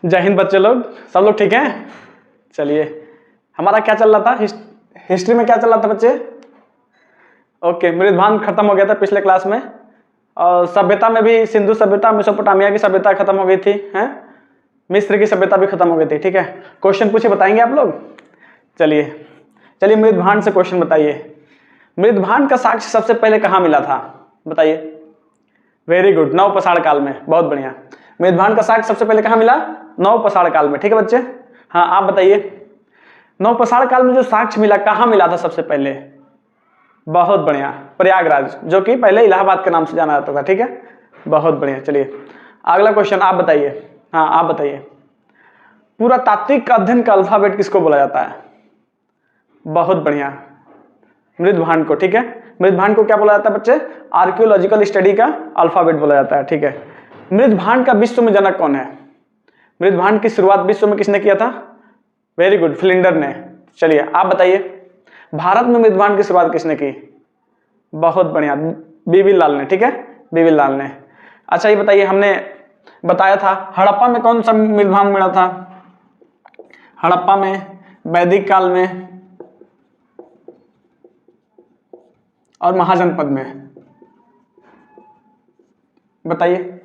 जय हिंद बच्चे लोग, सब लोग ठीक हैं। चलिए, हमारा क्या चल रहा था, हिस्ट्री में क्या चल रहा था बच्चे? ओके, मृदभान खत्म हो गया था पिछले क्लास में, और सभ्यता में भी सिंधु सभ्यता, मेसोपोटामिया की सभ्यता खत्म हो गई थी, हैं मिस्र की सभ्यता भी खत्म हो गई थी। ठीक है, क्वेश्चन पूछे बताएंगे आप लोग? चलिए मृदभान से क्वेश्चन बताइए। मृदभान का साक्ष्य सबसे पहले कहाँ मिला था, बताइए। वेरी गुड, नवपाषाण काल में। बहुत बढ़िया। मृदभान का साक्ष्य सबसे पहले कहाँ मिला? नवपाषाण काल में। ठीक है बच्चे, हाँ आप बताइए, नवपाषाण काल में जो साक्ष्य मिला कहाँ मिला था सबसे पहले? बहुत बढ़िया, प्रयागराज, जो कि पहले इलाहाबाद के नाम से जाना जाता था। ठीक है, बहुत बढ़िया। चलिए अगला क्वेश्चन आप बताइए। हाँ आप बताइए, पुरातात्विक अध्ययन का अल्फाबेट किसको बोला जाता है? बहुत बढ़िया, मृदभान को। ठीक है, मृदभान को क्या बोला जाता है बच्चे? आर्कियोलॉजिकल स्टडी का अल्फाबेट बोला जाता है। ठीक है, मृदभान का विश्व में जनक कौन है? मृदभान की शुरुआत विश्व में किसने किया था? वेरी गुड, फ्लिंडर ने। चलिए आप बताइए, भारत में मृदभान की शुरुआत किसने की? बहुत बढ़िया, बीबी लाल ने। ठीक है, बीबी लाल ने। अच्छा ये बताइए, हमने बताया था हड़प्पा में कौन सा मृदभान मिला था? हड़प्पा में, वैदिक काल में और महाजनपद में, बताइए।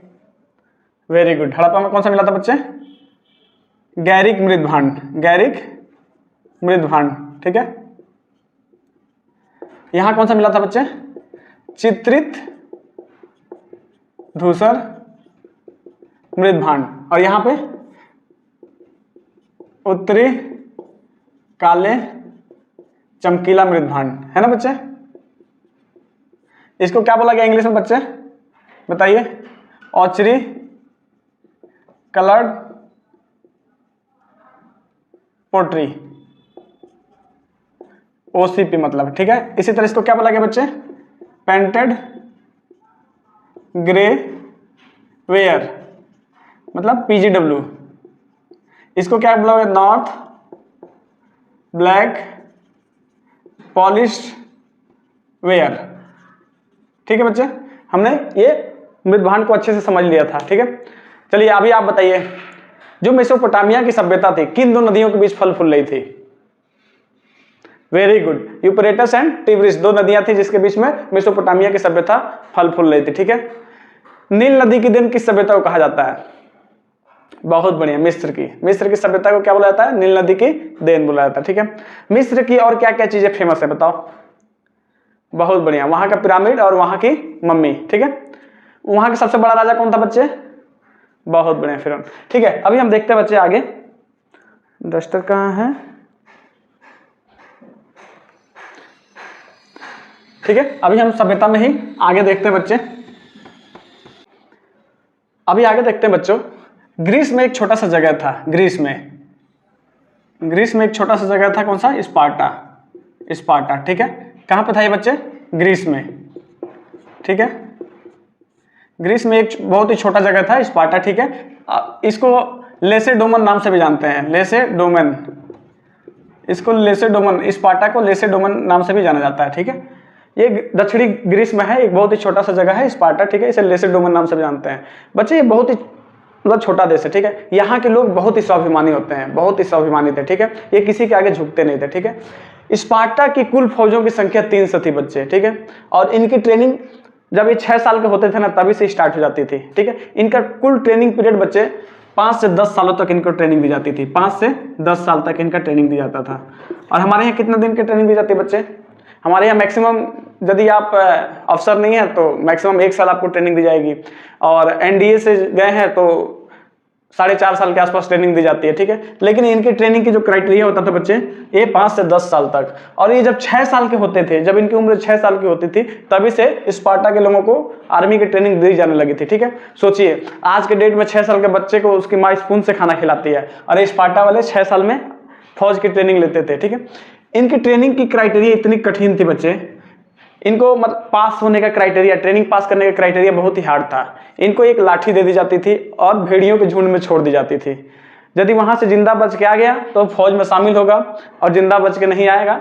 वेरी गुड, हड़प्पा में कौन सा मिला था बच्चे? गैरिक मृदभान, गैरिक मृदभान। ठीक है, यहां कौन सा मिला था बच्चे? चित्रित धूसर मृदभान, और यहां पे उत्तरी काले चमकीला मृदभान है ना बच्चे। इसको क्या बोला गया इंग्लिश में बच्चे, बताइए? ऑचरी कलर्ड पोट्री, ओसीपी मतलब। ठीक है, इसी तरह इसको क्या बोला गया बच्चे? पेंटेड ग्रे वेयर मतलब पीजीडब्ल्यू। इसको क्या बोला गया? North black polished where. ठीक है बच्चे, हमने ये मृदभान को अच्छे से समझ लिया था। ठीक है, चलिए अभी आप बताइए, जो मेसोपोटामिया की सभ्यता थी किन दो नदियों के बीच फल फूल रही थी? Very good, Euphrates and tigris, दो नदियां थी जिसके बीच में मेसोपोटामिया की सभ्यता फल फूल रही थी। ठीक है, नील नदी की देन किस सभ्यता को कहा जाता है? बहुत बढ़िया, मिस्र की सभ्यता को क्या बोला जाता है? नील नदी की देन बोला जाता है। ठीक है, मिस्र की और क्या क्या चीजें फेमस है बताओ? बहुत बढ़िया, वहां का पिरामिड और वहां की मम्मी। ठीक है, वहां का सबसे बड़ा राजा कौन था बच्चे? बहुत बढ़िया, फिरौन। ठीक है, अभी हम देखते हैं बच्चे आगे। डस्टर कहाँ है? ठीक है, अभी हम सभ्यता में ही आगे देखते हैं बच्चे। अभी आगे देखते हैं बच्चों, ग्रीस में एक छोटा सा जगह था। ग्रीस में एक छोटा सा जगह था, कौन सा? स्पार्टा। ठीक है, कहां पे था ये बच्चे? ग्रीस में। ठीक है, ग्रीस में एक बहुत ही छोटा जगह था, स्पार्टा। ठीक है, इसको लेसेडोमन नाम से भी जानते हैं, लेसेडोमन। स्पार्टा को लेसेडोमन नाम से भी जाना जाता है। ठीक है, ये दक्षिणी ग्रीस में है, एक बहुत ही छोटा सा जगह है स्पार्टा। ठीक है, इसे लेसेडोमन नाम से भी जानते हैं बच्चे। ये बहुत ही मतलब छोटा देश है। ठीक है, यहाँ के लोग बहुत ही स्वाभिमानी होते हैं, बहुत ही स्वाभिमानी थे। ठीक है, ये किसी के आगे झुकते नहीं थे। ठीक है, स्पार्टा की कुल फौजों की संख्या 300 थी बच्चे। ठीक है, और इनकी ट्रेनिंग जब ये 6 साल के होते थे ना, तभी से स्टार्ट हो जाती थी। ठीक है, इनका कुल ट्रेनिंग पीरियड बच्चे 5 से 10 सालों तक इनको ट्रेनिंग दी जाती थी। 5 से 10 साल तक इनका ट्रेनिंग दी जाता था। और हमारे यहाँ कितने दिन की ट्रेनिंग दी जाती है बच्चे? हमारे यहाँ मैक्सिमम, यदि आप अफसर नहीं है तो मैक्सिमम 1 साल आपको ट्रेनिंग दी जाएगी, और एनडीए से गए हैं तो 4.5 साल के आसपास ट्रेनिंग दी जाती है। ठीक है, लेकिन इनकी ट्रेनिंग की जो क्राइटेरिया होता था बच्चे, ये 5 से 10 साल तक। और ये जब 6 साल के होते थे, जब इनकी उम्र 6 साल की होती थी, तभी से स्पार्टा के लोगों को आर्मी की ट्रेनिंग दी जाने लगी थी। ठीक है, सोचिए आज के डेट में 6 साल के बच्चे को उसकी माँ स्पून से खाना खिलाती है, और स्पार्टा वाले 6 साल में फौज की ट्रेनिंग लेते थे। ठीक है, इनकी ट्रेनिंग की क्राइटेरिया इतनी कठिन थी बच्चे, इनको पास होने का क्राइटेरिया, ट्रेनिंग पास करने का क्राइटेरिया बहुत ही हार्ड था। इनको एक लाठी दे दी जाती थी और भेड़ियों के झुंड में छोड़ दी जाती थी। यदि वहां से जिंदा बच के आ गया तो फौज में शामिल होगा, और जिंदा बच के नहीं आएगा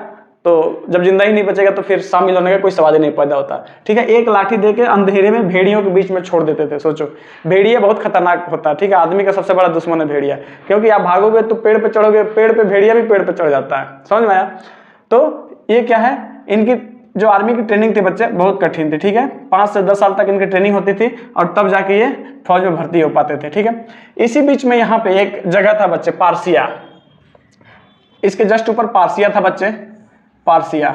तो जब जिंदा ही नहीं बचेगा तो फिर शामिल होने का कोई सवाल ही नहीं पैदा होता। ठीक है, एक लाठी देके अंधेरे में भेड़ियों के बीच में छोड़ देते थे। सोचो, भेड़िया बहुत खतरनाक होता है। ठीक है, आदमी का सबसे बड़ा दुश्मन है भेड़िया, क्योंकि आप भागोगे तो पेड़ पे चढ़ोगे, पेड़ पे भेड़िया भी पेड़ पे चढ़ जाता है। समझ में आया? तो ये क्या है, इनकी जो आर्मी की ट्रेनिंग थी बच्चे बहुत कठिन थी। ठीक है, 5 से 10 साल तक इनकी ट्रेनिंग होती थी और तब जाके ये फौज में भर्ती हो पाते थे। ठीक है, इसी बीच में यहाँ पे एक जगह था बच्चे, पार्सिया। इसके जस्ट ऊपर पार्सिया था बच्चे, पार्सिया।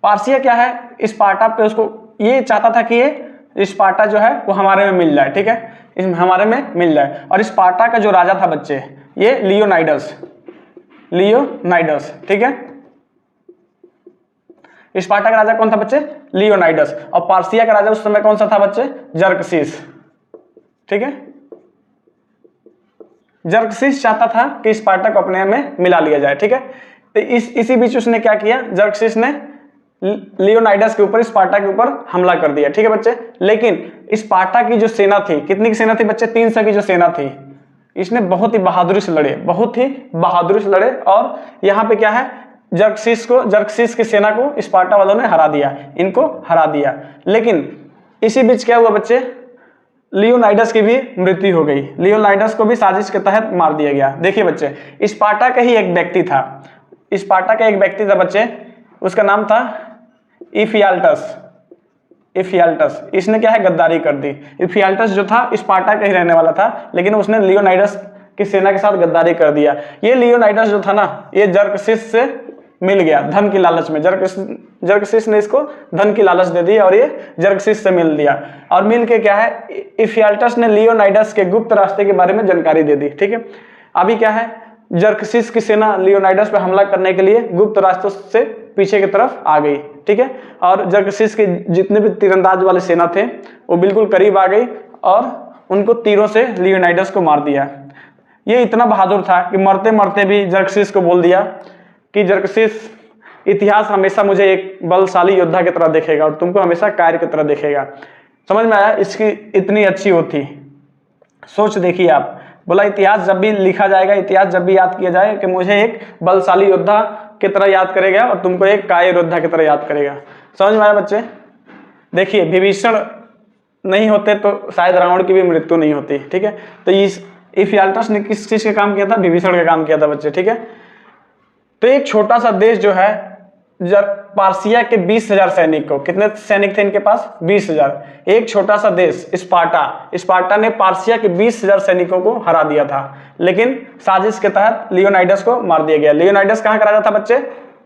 पार्सिया क्या है, स्पार्टा पे उसको ये चाहता था कि ये स्पार्टा जो है वो हमारे में मिल जाए। ठीक है, हमारे में मिल जाए। और स्पार्टा का जो राजा था बच्चे, ये लियोनाइडस, लियोनाइडस। ठीक है, स्पार्टा का राजा कौन था बच्चे? लियोनाइडस। और पार्सिया का राजा उस समय कौन सा था बच्चे? जर्कसिस। ठीक है, जर्कसिस चाहता था कि स्पार्टा को अपने में मिला लिया जाए। ठीक है, तो इसी बीच उसने क्या किया, जर्कसिस ने लियोनाइडस के ऊपर, स्पार्टा के ऊपर हमला कर दिया। ठीक है बच्चे, लेकिन स्पार्टा की जो सेना थी, कितनी की सेना थी बच्चे? 300 की जो सेना थी, इसने बहुत ही बहादुरी से लड़े, बहुत ही बहादुरी से लड़े। और यहाँ पे क्या है, जर्कसिस की सेना को स्पार्टा वालों ने हरा दिया, इनको हरा दिया। लेकिन इसी बीच क्या हुआ बच्चे, लियोनाइडस की भी मृत्यु हो गई। लियोनाइडस को भी साजिश के तहत मार दिया गया। देखिए बच्चे, स्पार्टा का ही एक व्यक्ति था, स्पार्टा का एक व्यक्ति था बच्चे, उसका नाम था इफियाल्टस। इफियाल्टस, इसने क्या है, गद्दारी कर दी। इफियाल्टस जो था स्पार्टा का ही रहने वाला था, लेकिन उसने लियोनाइडस की सेना के साथ गद्दारी कर दिया। ये लियोनाइडस जो था ना, ये जर्कसिस से मिल गया धन की लालच में। जर्कसिस ने इसको धन की लालच दे दी और ये जर्कसिस से मिल दिया। और मिल के क्या है, इफियाल्टस ने लियोनाइडस के गुप्त रास्ते के बारे में जानकारी दे दी। ठीक है, अभी क्या है, जर्कसिस की सेना लियोनाइडस पे हमला करने के लिए गुप्त रास्तों से पीछे की तरफ आ गई। ठीक है, और जर्कसिस के जितने भी तीरंदाज वाले सेना थे वो बिल्कुल करीब आ गई और उनको तीरों से लियोनाइडस को मार दिया। ये इतना बहादुर था कि मरते मरते भी जर्कसिस को बोल दिया कि जर्कसिस, इतिहास हमेशा मुझे एक बलशाली योद्धा की तरह देखेगा और तुमको हमेशा कायर की तरह देखेगा। समझ में आया? इसकी इतनी अच्छी होती सोच देखिए आप। बोला इतिहास जब भी लिखा जाएगा, इतिहास जब भी याद किया जाए कि मुझे एक बलशाली योद्धा की तरह याद करेगा और तुमको एक कायर योद्धा की तरह याद करेगा। समझ में आया बच्चे? देखिए, विभीषण नहीं होते तो शायद रावण की भी मृत्यु नहीं होती। ठीक है, तो इस इफियाल्टस ने किस चीज का काम किया था? विभीषण का काम किया था बच्चे। ठीक है, तो एक छोटा सा देश जो है, पार्सिया के 20,000 सैनिक को, कितने सैनिक थे इनके पास? 20,000। एक छोटा सा देश स्पार्टा ने पार्सिया के 20,000 सैनिकों को हरा दिया था, लेकिन साजिश के तहत लियोनाइडस को मार दिया गया। लियोनाइडस कहाँ का राजा था बच्चे?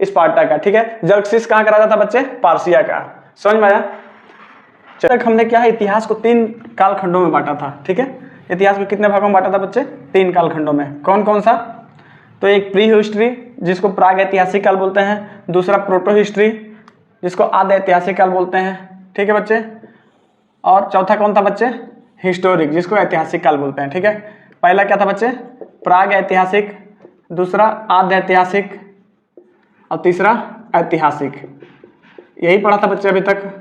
स्पार्टा का। ठीक है, जर्कसिस कहाँ का राजा था बच्चे? पार्सिया का। समझ में आया? तक हमने क्या है, इतिहास को 3 कालखंडों में बांटा था। ठीक है, इतिहास को कितने भागों में बांटा था बच्चे? 3 कालखंडों में। कौन कौन सा? तो एक प्री हिस्ट्री जिसको प्राग ऐतिहासिक काल बोलते हैं, दूसरा प्रोटो हिस्ट्री जिसको आद्य ऐतिहासिक काल बोलते हैं। ठीक है बच्चे, और चौथा कौन था बच्चे? हिस्टोरिक, जिसको ऐतिहासिक काल बोलते हैं। ठीक है, पहला क्या था बच्चे? प्राग ऐतिहासिक, दूसरा आद्य ऐतिहासिक और तीसरा ऐतिहासिक। यही पढ़ा था बच्चे अभी तक।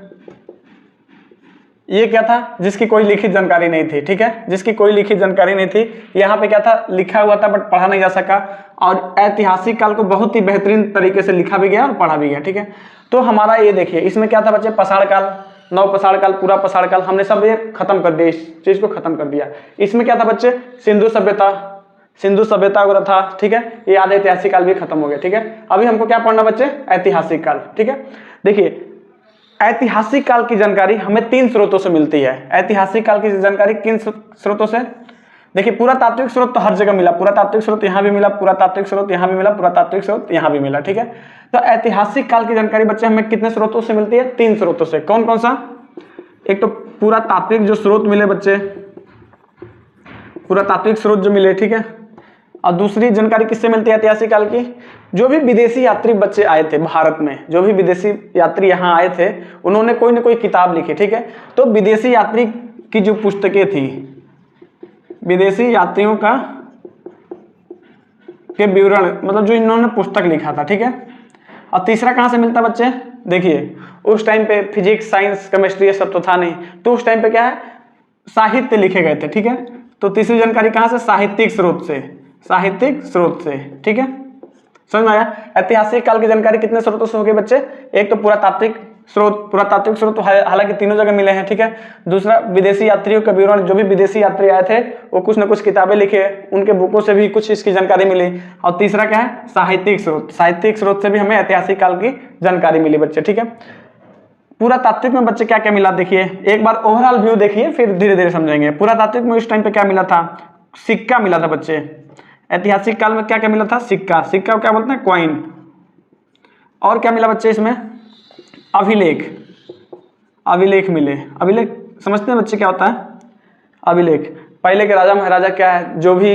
ये क्या था? जिसकी कोई लिखित जानकारी नहीं थी। ठीक है, जिसकी कोई लिखित जानकारी नहीं थी। यहाँ पे क्या था, लिखा हुआ था बट पढ़ा नहीं जा सका। और ऐतिहासिक काल को बहुत ही बेहतरीन तरीके से लिखा भी गया और पढ़ा भी गया। ठीक है, तो हमारा ये देखिए, इसमें क्या था बच्चे? पाषाण काल, नव पाषाण काल, पूरा पाषाण काल, हमने सब ये खत्म कर दिया, इस चीज को खत्म कर दिया। इसमें क्या था बच्चे? सिंधु सभ्यता वगैरह था। ठीक है, ये आधे ऐतिहासिक काल भी खत्म हो गया। ठीक है, अभी हमको क्या पढ़ना बच्चे? ऐतिहासिक काल। ठीक है, देखिए, ऐतिहासिक काल की जानकारी हमें 3 स्रोतों से मिलती है। ऐतिहासिक काल की जानकारी किन स्रोतों से? देखिए, पुरातात्विक स्रोत तो हर जगह मिला, पुरातात्विक स्रोत यहाँ भी मिला, पुरातात्विक स्रोत यहाँ भी मिला, पुरातात्विक स्रोत यहाँ भी मिला। ठीक है, तो ऐतिहासिक काल की जानकारी बच्चे हमें कितने स्रोतों से मिलती है? 3 स्रोतों से। कौन कौन सा? एक तो पुरातात्विक जो स्रोत मिले बच्चे, पुरातात्विक स्रोत जो मिले। ठीक है, और दूसरी जानकारी किससे मिलती है ऐतिहासिक काल की? जो भी विदेशी यात्री बच्चे आए थे भारत में, जो भी विदेशी यात्री यहाँ आए थे, उन्होंने कोई ना कोई किताब लिखी। ठीक है, तो विदेशी यात्री की जो पुस्तकें थी, विदेशी यात्रियों का के विवरण, मतलब जो इन्होंने पुस्तक लिखा था। ठीक है, और तीसरा कहाँ से मिलता बच्चे? देखिए, उस टाइम पे फिजिक्स, साइंस, केमिस्ट्री ये सब तो था नहीं, तो उस टाइम पे क्या है, साहित्य लिखे गए थे। ठीक है, तो तीसरी जानकारी कहाँ से? साहित्यिक स्रोत से, साहित्यिक स्रोत से। ठीक है, समझ में आया। ऐतिहासिक काल की जानकारी कितने स्रोतों से होगी बच्चे? एक तो पुरातात्विक स्रोत हालांकि तीनों जगह मिले हैं, ठीक है। दूसरा विदेशी यात्रियों का विवरण, जो भी विदेशी यात्री आए थे वो कुछ ना कुछ किताबें लिखे, उनके बुकों से भी कुछ इसकी जानकारी मिली। और तीसरा क्या है? साहित्यिक स्रोत से भी हमें ऐतिहासिक काल की जानकारी मिली बच्चे, ठीक है। पुरातात्विक में बच्चे क्या क्या मिला देखिए, एक बार ओवरऑल व्यू देखिए फिर धीरे धीरे समझेंगे। पुरातात्विक में उस टाइम पे क्या मिला था? सिक्का मिला था बच्चे। ऐतिहासिक काल में क्या क्या मिला था? सिक्का को क्या बोलते हैं? कॉइन। और क्या मिला बच्चे इसमें? अभिलेख मिले। अभिलेख समझते हैं बच्चे क्या होता है? अभिलेख पहले के राजा महाराजा क्या है, जो भी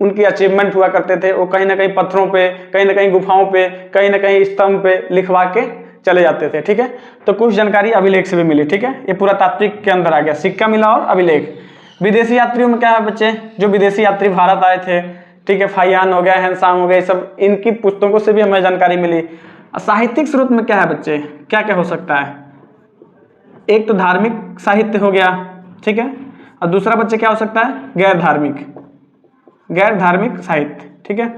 उनकी अचीवमेंट हुआ करते थे वो कहीं ना कहीं पत्थरों पे, कहीं ना कहीं गुफाओं पे, कहीं ना कहीं स्तंभ पे लिखवा के चले जाते थे, ठीक है। तो कुछ जानकारी अभिलेख से भी मिली, ठीक है। ये पुरातात्विक के अंदर आ गया, सिक्का मिला और अभिलेख। विदेशी यात्रियों में क्या है बच्चे? जो विदेशी यात्री भारत आए थे, ठीक है, फाहियान हो गया, हैंसांग हो गया, सब इनकी पुस्तकों से भी हमें जानकारी मिली। साहित्यिक स्रोत में क्या है बच्चे? क्या क्या हो सकता है? एक तो धार्मिक साहित्य हो गया, ठीक है, और दूसरा बच्चे क्या हो सकता है? गैर धार्मिक साहित्य, ठीक है।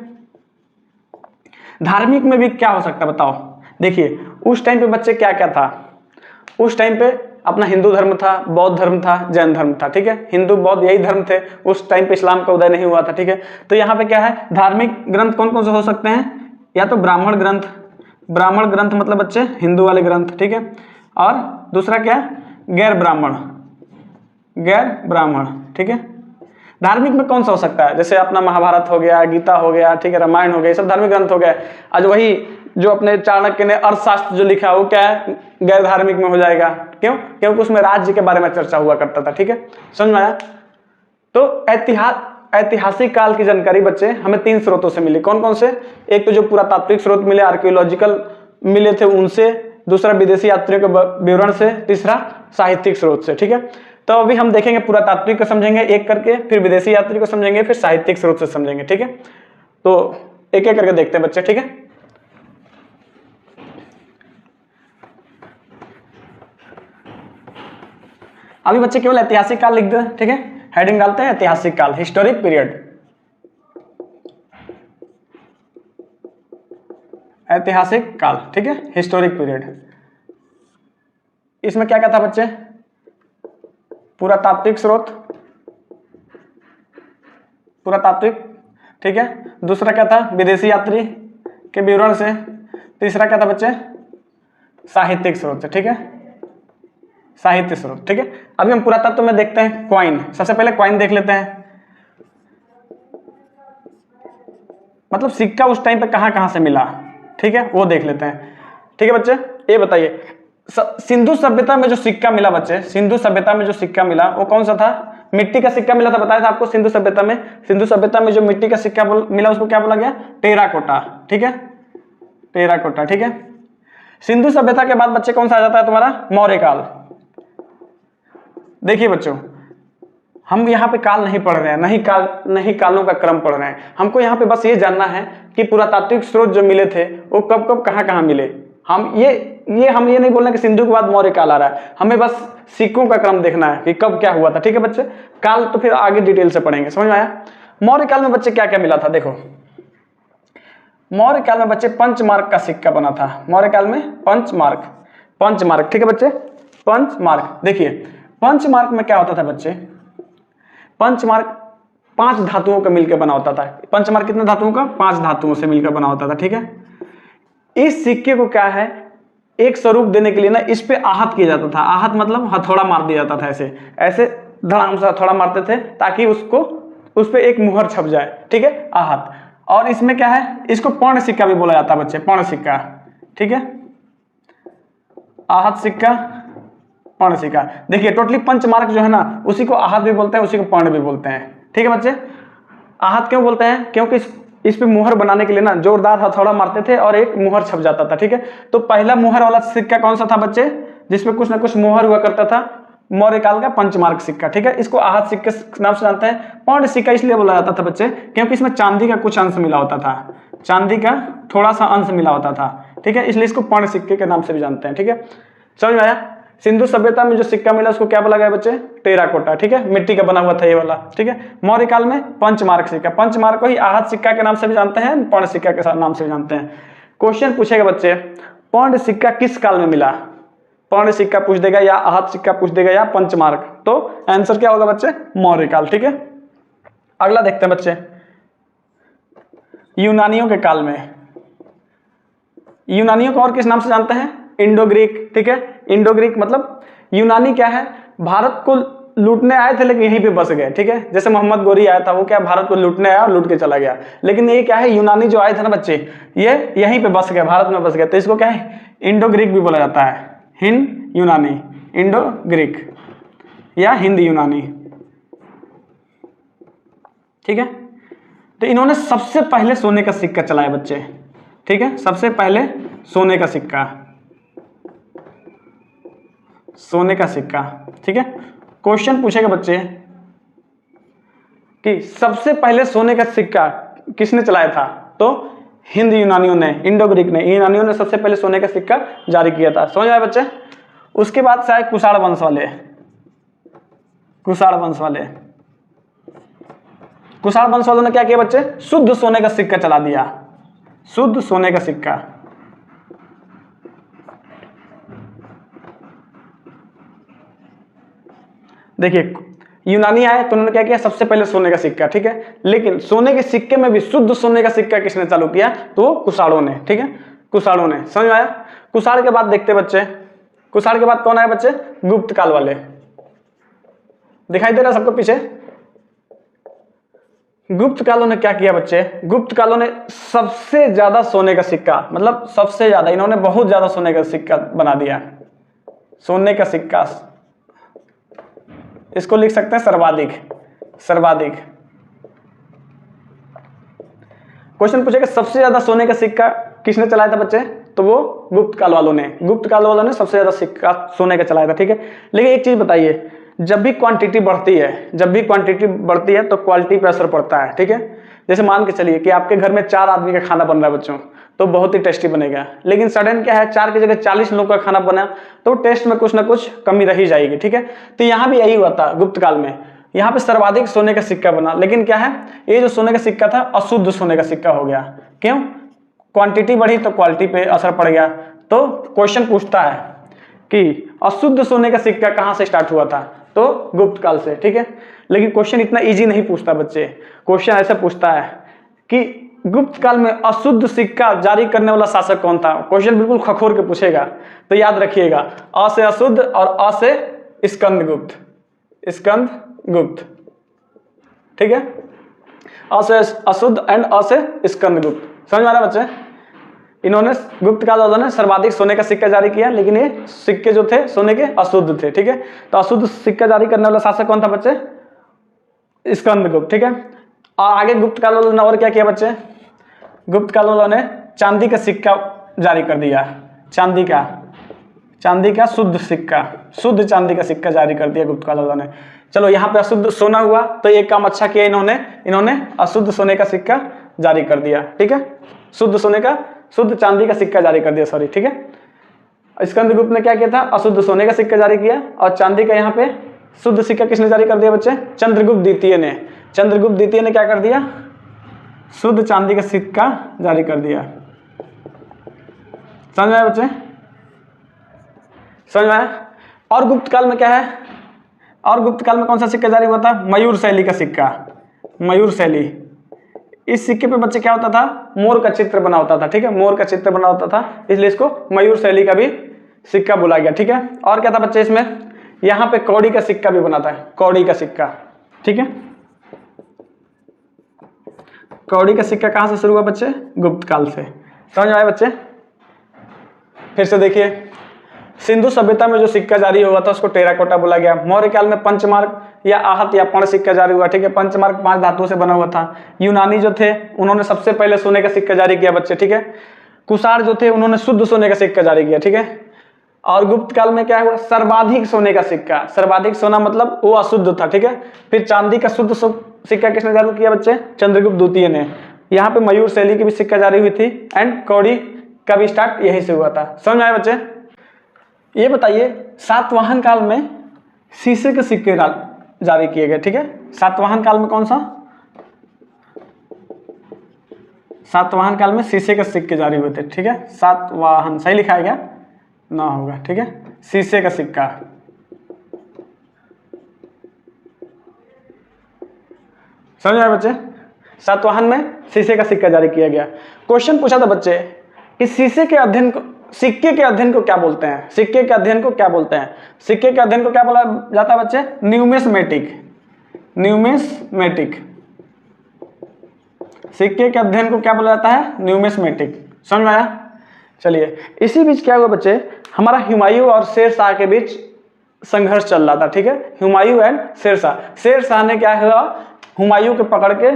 धार्मिक में भी क्या हो सकता है बताओ? देखिए उस टाइम पे बच्चे क्या क्या था? उस टाइम पे अपना हिंदू धर्म था, बौद्ध धर्म था, जैन धर्म था, ठीक है। हिंदू बौद्ध यही धर्म थे, उस टाइम पे इस्लाम का उदय नहीं हुआ था, ठीक है। तो यहाँ पे क्या है? धार्मिक ग्रंथ कौन कौन से हो सकते हैं? या तो ब्राह्मण ग्रंथ मतलब बच्चे हिंदू वाले ग्रंथ, ठीक है। और दूसरा क्या? गैर ब्राह्मण, ठीक है। धार्मिक में कौन सा हो सकता है? जैसे अपना महाभारत हो गया, गीता हो गया, ठीक है, रामायण हो गया, ये सब धार्मिक ग्रंथ हो गया। आज वही जो अपने चाणक्य ने अर्थशास्त्र जो लिखा वो क्या है? गैर धार्मिक में हो जाएगा। क्यों? क्योंकि उसमें राज्य के बारे में चर्चा हुआ करता था, ठीक है। समझ में आया? तो ऐतिहासिक काल की जानकारी बच्चे हमें 3 स्रोतों से मिली। कौन कौन से? एक तो जो पुरातात्विक स्रोत मिले, आर्कियोलॉजिकल मिले थे उनसे, दूसरा विदेशी यात्रियों के विवरण से, तीसरा साहित्यिक स्रोत से, ठीक है। तो अभी हम देखेंगे पुरातात्विक को समझेंगे एक करके, फिर विदेशी यात्री को समझेंगे, फिर साहित्यिक स्रोत से समझेंगे, ठीक है। तो एक एक करके देखते हैं बच्चे, ठीक है। अभी बच्चे केवल ऐतिहासिक काल लिख दे, ठीक है। हेडिंग डालते हैं ऐतिहासिक काल, हिस्टोरिक पीरियड। ऐतिहासिक काल, ठीक है, हिस्टोरिक पीरियड। इसमें क्या क्या था बच्चे? पुरातात्विक स्रोत, ठीक है। दूसरा क्या था? विदेशी यात्री के विवरण से। तीसरा क्या था बच्चे? साहित्यिक स्रोत से, ठीक है, साहित्य स्रोत, ठीक है। अभी हम पुरातत्व में देखते हैं कॉइन। सबसे पहले कॉइन देख लेते हैं, मतलब सिक्का उस टाइम पे कहां से मिला, ठीक है, वो देख लेते हैं, ठीक है बच्चे। ये बताइए सिंधु सभ्यता में जो सिक्का मिला बच्चे, सिंधु सभ्यता में जो सिक्का मिला वो कौन सा था? मिट्टी का सिक्का मिला था, बताया था आपको। सिंधु सभ्यता में जो मिट्टी का सिक्का मिला उसको क्या बोला गया? टेराकोटा, ठीक है, टेराकोटा, ठीक है। सिंधु सभ्यता के बाद बच्चे कौन सा आ जाता है तुम्हारा? मौर्य काल। देखिए बच्चों, हम यहाँ पे काल नहीं पढ़ रहे हैं, नहीं कालों का क्रम पढ़ रहे हैं। हमको यहाँ पे बस ये जानना है कि पुरातात्विक स्रोत जो मिले थे वो कब कब कहाँ मिले। हम ये नहीं बोलना कि सिंधु के बाद मौर्य काल आ रहा है, हमें बस सिक्कों का क्रम देखना है कि कब क्या हुआ था, ठीक है बच्चे। काल तो फिर आगे डिटेल से पढ़ेंगे, समझ में आया। मौर्य काल में बच्चे क्या क्या मिला था? देखो मौर्य काल में बच्चे पंचमार्क का सिक्का बना था। मौर्य काल में पंचमार्क, ठीक है बच्चे, पंचमार्क। देखिए पंचमार्क में क्या होता था बच्चे? पंचमार्क 5 धातुओं का मिलकर बना होता था। पंचमार्क कितने धातुओं का? 5 धातुओं से मिलकर बना होता था, ठीक है। इस सिक्के को क्या है, एक स्वरूप देने के लिए ना इस पे आहत किया जाता था। आहत मतलब हथौड़ा मार दिया जाता था, ऐसे धड़ाम से हथौड़ा मारते थे ताकि उस पे एक मुहर छप जाए, ठीक है, आहत। और इसमें क्या है, इसको पर्ण सिक्का भी बोला जाता है बच्चे, पर्ण सिक्का, ठीक है, आहत सिक्का, पर्ण सिक्का। देखिए टोटली पंचमार्क जो है ना उसी को आहत भी बोलते हैं, उसी को पर्ण भी बोलते हैं, ठीक है बच्चे। आहत क्यों बोलते हैं? क्योंकि इस पे मुहर बनाने के लिए ना जोरदार हथौड़ा मारते थे और एक मुहर छप जाता था, ठीक है। तो पहला मुहर वाला सिक्का कौन सा था बच्चे? जिसमें कुछ ना कुछ मुहर हुआ करता था, मौर्य काल का पंचमार्क सिक्का, ठीक है। इसको आहत सिक्के के नाम से जानते हैं। पर्ण सिक्का इसलिए बोला जाता था बच्चे क्योंकि इसमें चांदी का कुछ अंश मिला होता था, चांदी का थोड़ा सा अंश मिला होता था, ठीक है, इसलिए इसको पर्ण सिक्के के नाम से भी जानते हैं, ठीक है। समझ में आया? सिंधु सभ्यता में जो सिक्का मिला उसको क्या बोला गया बच्चे? टेराकोटा। ठीक है, मिट्टी का बना हुआ था ये वाला। ठीक है, मौर्य काल में पंचमार्क सिक्का, पंचमार्क को ही आहत सिक्का के नाम से भी जानते हैं, पर्ण सिक्का के नाम से भी जानते हैं। क्वेश्चन पूछेगा बच्चे, पर्ण सिक्का किस काल में मिला? पर्ण सिक्का पूछ देगा या आहत सिक्का पूछ देगा या पंचमार्क, तो आंसर क्या होगा बच्चे? मौर्य काल। ठीक है, अगला देखते हैं बच्चे, यूनानियों के काल में। यूनानियों को और किस नाम से जानते हैं? Indo Greek. ठीक है, इंडो ग्रीक मतलब यूनानी क्या है? भारत को लूटने आए थे लेकिन यहीं पे बस गए। ठीक है, जैसे मोहम्मद गोरी आया था, वो क्या भारत को लूटने आया और लूट के चला गया, लेकिन ये क्या है? यूनानी जो आए थे ना बच्चे, ये यहीं पे बस गए, भारत में बस गए, तो इसको क्या है? इंडो ग्रीक भी बोला जाता है। हिंद यूनानी, इंडो ग्रीक या हिंद यूनानी। ठीक है, तो इन्होंने सबसे पहले सोने का सिक्का चलाया बच्चे। ठीक है, सबसे पहले सोने का सिक्का, सोने का सिक्का। ठीक है, क्वेश्चन पूछेगा बच्चे कि सबसे पहले सोने का सिक्का किसने चलाया था? तो हिंद यूनानियों ने, इंडो ग्रीक ने, यूनानियों ने सबसे पहले सोने का सिक्का जारी किया था। समझ आए बच्चे? उसके बाद से आए कुषाण वंश वाले। कुषाण वंश वाले, कुषाण वंश वालों ने क्या किया बच्चे? शुद्ध सोने का सिक्का चला दिया, शुद्ध सोने का सिक्का। देखिए, यूनानी आए तो उन्होंने क्या किया? सबसे पहले सोने का सिक्का। ठीक है, लेकिन सोने के सिक्के में भी शुद्ध सोने का सिक्का किसने चालू किया? तो वो कुषाणों ने। ठीक है, कुषाणों ने। समझ आया? कुषाण के बाद देखते बच्चे, कुषाण के बाद कौन आया बच्चे? गुप्त काल वाले। दिखाई दे रहा सबको पीछे? गुप्त कालों ने क्या किया बच्चे? गुप्त कालों ने सबसे ज्यादा सोने का सिक्का, मतलब सबसे ज्यादा, इन्होंने बहुत ज्यादा सोने का सिक्का बना दिया। सोने का सिक्का, इसको लिख सकते हैं सर्वाधिक, सर्वाधिक। क्वेश्चन पूछेगा सबसे ज्यादा सोने का सिक्का किसने चलाया था बच्चे? तो वो गुप्त काल वालों ने, गुप्त काल वालों ने सबसे ज्यादा सिक्का सोने का चलाया था। ठीक है, लेकिन एक चीज बताइए, जब भी क्वांटिटी बढ़ती है, जब भी क्वांटिटी बढ़ती है तो क्वालिटी पे असर पड़ता है। ठीक है, जैसे मान के चलिए कि आपके घर में 4 आदमी का खाना बन रहा है बच्चों, तो बहुत ही टेस्टी बनेगा, लेकिन सडन क्या है, 4 की जगह 40 लोग का खाना बना तो टेस्ट में कुछ ना कुछ कमी रही जाएगी। ठीक है, तो यहाँ भी यही हुआ था गुप्त काल में, यहाँ पे सर्वाधिक सोने का सिक्का बना, लेकिन क्या है, ये जो सोने का सिक्का था अशुद्ध सोने का सिक्का हो गया। क्यों? क्वांटिटी बढ़ी तो क्वालिटी पे असर पड़ गया। तो क्वेश्चन पूछता है कि अशुद्ध सोने का सिक्का कहाँ से स्टार्ट हुआ था? तो गुप्त काल से। ठीक है, लेकिन क्वेश्चन इतना इजी नहीं पूछता बच्चे, क्वेश्चन ऐसा पूछता है कि गुप्त काल में अशुद्ध सिक्का जारी करने वाला शासक कौन था? क्वेश्चन बिल्कुल खखोर के पूछेगा, तो याद रखिएगा, अ से अशुद्ध और अ से स्कंदगुप्त, स्कंदगुप्त। ठीक है, अ से अशुद्ध एंड अ से स्कंदगुप्त। समझ में आ रहा है बच्चे? इन्होंने गुप्त काल वालों ने सर्वाधिक सोने का सिक्का जारी किया, लेकिन ये सिक्के जो थे सोने के अशुद्ध थे। ठीक है, तो अशुद्ध सिक्का जारी करने वाला शासक कौन था बच्चे? स्कंदगुप्त। ठीक है, और आगे गुप्त काल वालों ने और क्या किया बच्चे? गुप्त काल वालों ने चांदी का सिक्का जारी कर दिया, चांदी का शुद्ध सिक्का, शुद्ध चांदी का सिक्का जारी कर दिया गुप्त काल वालों ने। चलो, यहाँ पे अशुद्ध सोना हुआ तो एक काम अच्छा किया इन्होंने अशुद्ध सोने का सिक्का जारी कर दिया। ठीक है, शुद्ध चांदी का सिक्का जारी कर दिया, सॉरी। ठीक है, स्कंदगुप्त ने क्या किया था? अशुद्ध सोने का सिक्का जारी किया, और चांदी का यहाँ पे शुद्ध सिक्का किसने जारी कर दिया बच्चे? चंद्रगुप्त द्वितीय ने। चंद्रगुप्त द्वितीय ने क्या कर दिया? शुद्ध चांदी का सिक्का जारी कर दिया। समझ में आया बच्चे? समझ में आया? और गुप्त काल में क्या है? और गुप्त काल में कौन सा सिक्का जारी हुआ था? मयूर शैली का सिक्का, मयूर शैली। इस सिक्के पे बच्चे क्या होता था? मोर का चित्र बना होता था। ठीक है, मोर का चित्र बना होता था, इसलिए इसको मयूर शैली का भी सिक्का बोला गया। ठीक है, और क्या था बच्चे इसमें? यहाँ पे कौड़ी का सिक्का भी बना था, कौड़ी का सिक्का। ठीक है, कौड़ी का सिक्का कहाँ से शुरू हुआ बच्चे? गुप्त काल से। समझ में आया बच्चे? फिर से देखिए, सिंधु सभ्यता में जो सिक्का जारी हुआ था उसको टेराकोटा बोला गया। मौर्य काल में पंचमार्क या आहत या पर्ण सिक्का जारी हुआ। ठीक है, पंचमार्क 5 धातुओं से बना हुआ था। यूनानी जो थे उन्होंने सबसे पहले सोने का सिक्का जारी किया बच्चे। ठीक है, कुषाण जो थे उन्होंने शुद्ध सोने का सिक्का जारी किया। ठीक है, और गुप्त काल में क्या हुआ? सर्वाधिक सोने का सिक्का, सर्वाधिक सोना मतलब वो अशुद्ध था। ठीक है, फिर चांदी का शुद्ध सिक्का किसने जारी किया बच्चे? चंद्रगुप्त द्वितीय ने। यहाँ पे मयूर शैली की भी सिक्का जारी हुई थी, एंड कौड़ी का भी स्टार्ट यहीं से हुआ था। समझ में आया बच्चे? ये बताइए सातवाहन काल में शीशे के सिक्के जारी किए गए, ठीक है। सातवाहन काल में कौन सा? सातवाहन काल में शीशे के सिक्के जारी हुए थे, ठीक है। सातवाहन सही लिखा है क्या? ना होगा, ठीक है। शीशे का सिक्का, समझ आए बच्चे? सातवाहन में शीशे का सिक्का जारी किया गया। क्वेश्चन पूछा था बच्चे कि शीशे के अध्ययन को, सिक्के के अध्ययन को क्या बोलते हैं? सिक्के के अध्ययन को क्या बोलते हैं? सिक्के के अध्ययन को क्या बोला जाता है बच्चे? न्यूमिस्मेटिक। न्यूमिस्मेटिक, सिक्के के अध्ययन को क्या बोला जाता है? न्यूमिस्मेटिक। समझ में आया? चलिए, इसी बीच क्या हुआ बच्चे, हमारा हुमायूं और शेर शाह के बीच संघर्ष चल रहा था, ठीक है। हुमायूं एंड शेर शाह। शेर शाह ने क्या हुआ, हुमायूं को पकड़ के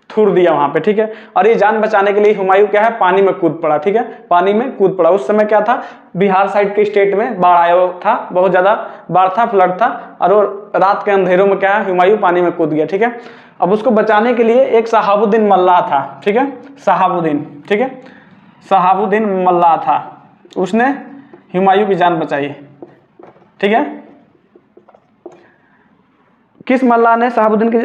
थूर दिया वहां पे, ठीक है। और ये जान बचाने के लिए हुमायूं क्या है, पानी में कूद पड़ा, ठीक है। पानी में कूद पड़ा। उस समय क्या था, बिहार साइड के स्टेट में बाढ़ आया था, बहुत ज्यादा बाढ़ था, फ्लड था, और वो रात के अंधेरों में क्या है, हुमायूं पानी में कूद गया, ठीक है। अब उसको बचाने के लिए एक शहाबुद्दीन मल्लाह था, ठीक है। शहाबुद्दीन, ठीक है, शहाबुद्दीन मल्लाह था, उसने हुमायूं की जान बचाई, ठीक है। किस मल्लाह ने शहाबुद्दीन की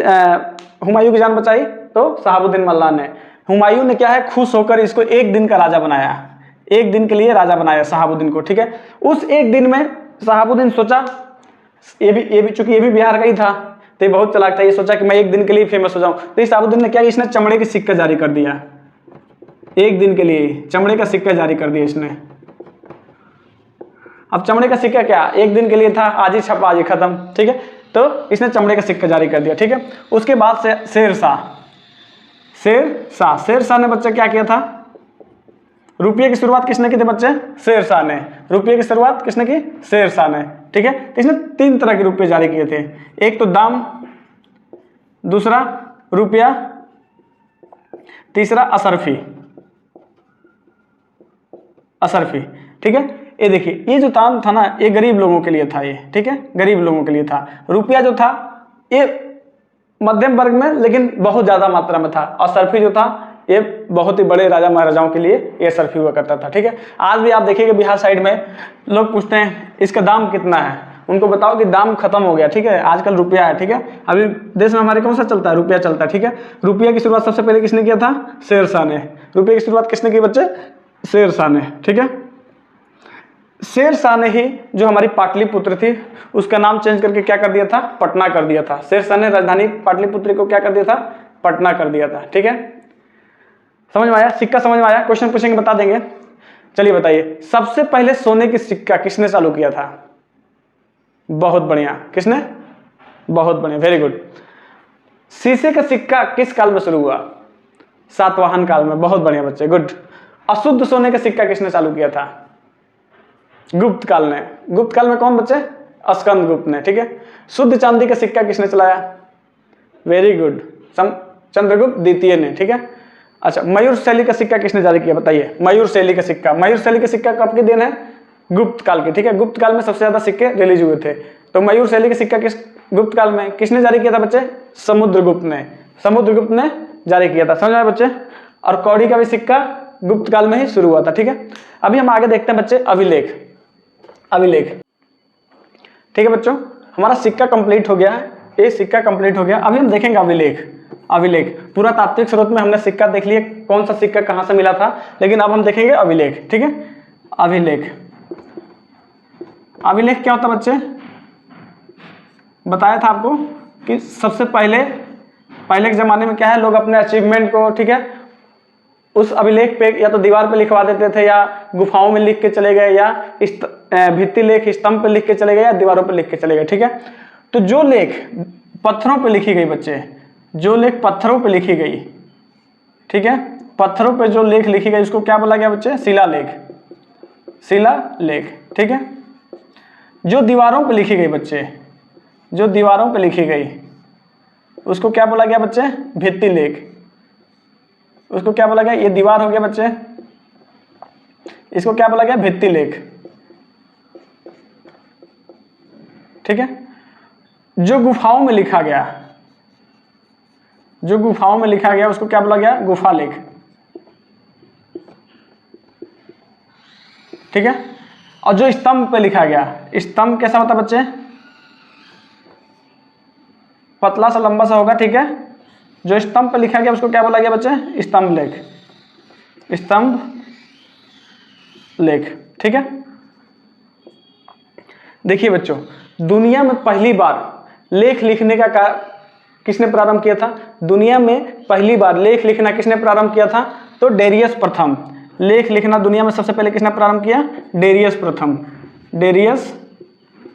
हुमायूं की जान बचाई? तो शहाबुद्दीन मल्लाह ने। हुमायूं ने क्या है, खुश होकर इसको एक दिन का राजा बनाया, एक दिन के लिए राजा बनाया शहाबुद्दीन को, ठीक है। उस एक दिन में शहाबुद्दीन सोचा, ये भी चूंकि ये भी बिहार का ही था, तो ये बहुत चालाक था, ये सोचा कि मैं एक दिन के लिए फेमस हो जाऊं। तो शहाबुद्दीन ने क्या, इसने चमड़े के सिक्का जारी कर दिया, एक दिन के लिए चमड़े का सिक्का जारी कर दिया इसने। अब चमड़े का सिक्का क्या, एक दिन के लिए था, आज ही छपा आज ही खत्म, ठीक है। तो इसने चमड़े का सिक्का जारी कर दिया, ठीक है। उसके बाद से शेर शाह ने बच्चे क्या किया था, रुपये की शुरुआत किसने की थी बच्चे? शेर शाह ने। रुपये की शुरुआत किसने की? शेर शाह ने, ठीक है। तो इसने 3 तरह के रुपये जारी किए थे, एक तो दाम, दूसरा रुपया, तीसरा असरफी, ठीक है। ये देखिए, ये जो दाम था ना, ये गरीब लोगों के लिए था, ये, ठीक है, गरीब लोगों के लिए था। रुपया जो था ये मध्यम वर्ग में, लेकिन बहुत ज्यादा मात्रा में था। और असरफी जो था ये बहुत ही बड़े राजा महाराजाओं के लिए ये असरफी हुआ करता था, ठीक है। आज भी आप देखिएगा बिहार साइड में लोग पूछते हैं इसका दाम कितना है, उनको बताओ कि दाम खत्म हो गया, ठीक है, आजकल रुपया है, ठीक है। अभी देश में हमारे कौन सा चलता है? रुपया चलता है, ठीक है। रुपया की शुरुआत सबसे पहले किसने किया था? शेर शाह ने। रुपये की शुरुआत किसने की बच्चे? शेर शाह ने, ठीक है। शेर शाह ने ही जो हमारी पाटलिपुत्र थी उसका नाम चेंज करके क्या कर दिया था? पटना कर दिया था। शेर शाह ने राजधानी पाटलिपुत्र को क्या कर दिया था? पटना कर दिया था, ठीक है। समझ में आया? सिक्का समझ में आया? क्वेश्चन पूछेंगे बता देंगे। चलिए बताइए, सबसे पहले सोने की सिक्का किसने चालू किया था? बहुत बढ़िया, किसने? बहुत बढ़िया, वेरी गुड। शीशे का सिक्का किस काल में शुरू हुआ? सातवाहन काल में। बहुत बढ़िया बच्चे, गुड। अशुद्ध सोने का सिक्का किसने चालू किया था? गुप्त काल ने। गुप्त काल में कौन बच्चे? स्कंद गुप्त ने, ठीक है। शुद्ध चांदी का सिक्का किसने चलाया? वेरी गुड, चंद्रगुप्त द्वितीय ने, ठीक है। अच्छा, मयूर शैली का सिक्का किसने जारी किया? बताइए। मयूर शैली का सिक्का, मयूर शैली का सिक्का कब की देन है? गुप्त काल की, ठीक है। गुप्त काल में सबसे ज्यादा सिक्के रिलीज हुए थे। तो मयूर शैली का सिक्का किस गुप्त काल में किसने जारी किया था बच्चे? समुद्रगुप्त ने। समुद्रगुप्त ने जारी किया था, समझ आए बच्चे। और कौड़ी का भी सिक्का गुप्त काल में ही शुरू हुआ था, ठीक है। अभी हम आगे देखते हैं बच्चे अभिलेख। ठीक है बच्चों, हमारा सिक्का कंप्लीट हो गया है, ये सिक्का कंप्लीट हो गया। अभी हम देखेंगे अभिलेख। पूरा तात्विक स्रोत में हमने सिक्का देख लिया, कौन सा सिक्का कहां से मिला था, लेकिन अब हम देखेंगे अभिलेख, ठीक है। अभिलेख क्या होता है बच्चे? बताया था आपको कि सबसे पहले के जमाने में क्या है, लोग अपने अचीवमेंट को, ठीक है, उस अभिलेख पे या तो दीवार पे लिखवा देते थे, या गुफाओं में लिख के चले गए, या भित्ति लेख स्तंभ पे लिख के चले गए, या दीवारों पे लिख के चले गए, ठीक है। तो जो लेख पत्थरों पे लिखी गई बच्चे, जो लेख पत्थरों पे लिखी गई, ठीक है, पत्थरों पे जो लेख लिखी गई उसको क्या बोला गया बच्चे? शिलालेख, ठीक है। जो दीवारों पे लिखी गई बच्चे, जो दीवारों पे लिखी गई उसको क्या बोला गया बच्चे? भित्ति लेख। उसको क्या बोला गया? ये दीवार हो गया बच्चे, इसको क्या बोला गया? भित्ति लेख, ठीक है। जो गुफाओं में लिखा गया उसको क्या बोला गया? गुफा लेख, ठीक है। और जो स्तंभ पे लिखा गया, स्तंभ कैसा होता है बच्चे? पतला सा लंबा सा होगा, ठीक है। जो स्तंभ पे लिखा गया उसको क्या बोला गया बच्चे? स्तंभ लेख, स्तंभ लेख, ठीक है। देखिए बच्चों, दुनिया में पहली बार लेख लिखने का किसने प्रारंभ किया था? दुनिया में पहली बार लेख लिखना किसने प्रारंभ किया था? तो डेरियस प्रथम। लेख लिखना दुनिया में सबसे पहले किसने प्रारंभ किया? डेरियस प्रथम। डेरियस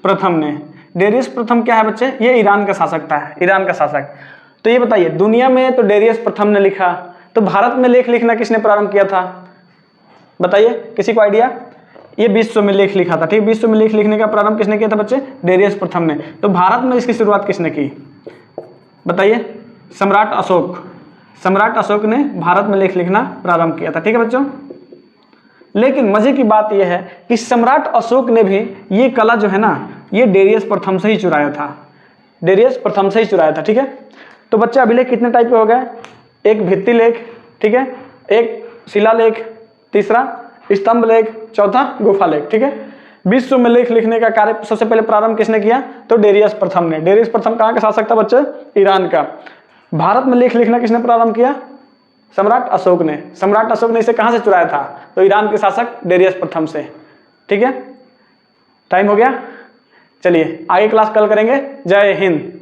प्रथम ने। डेरियस प्रथम क्या है बच्चे? ये ईरान का शासक था, ईरान का शासक। तो ये बताइए, दुनिया में तो डेरियस प्रथम ने लिखा, तो भारत में लेख लिखना किसने प्रारंभ किया था? बताइए, किसी को आइडिया? ये विश्व में लेख लिखा था, ठीक। विश्व में लेख लिखने का प्रारंभ किसने किया था बच्चे? डेरियस प्रथम ने। तो भारत में इसकी शुरुआत किसने की? बताइए। सम्राट अशोक। सम्राट अशोक ने भारत में लेख लिखना प्रारंभ किया था, ठीक है बच्चों। लेकिन मजे की बात यह है कि सम्राट अशोक ने भी ये कला जो है ना, ये डेरियस प्रथम से ही चुराया था, डेरियस प्रथम से ही चुराया था, ठीक है। तो बच्चे अभिलेख कितने टाइप के हो गए? एक भित्ति लेख, ठीक है, एक शिलालेख, तीसरा स्तंभ लेख, चौथा गुफा लेख, ठीक है। विश्व में लेख लिखने का कार्य सबसे पहले प्रारंभ किसने किया? तो डेरियस प्रथम ने। डेरियस प्रथम कहाँ का शासक था बच्चे? ईरान का। भारत में लेख लिखना किसने प्रारंभ किया? सम्राट अशोक ने। सम्राट अशोक ने इसे कहाँ से चुराया था? तो ईरान के शासक डेरियस प्रथम से, ठीक है। टाइम हो गया, चलिए आगे क्लास कल करेंगे। जय हिंद।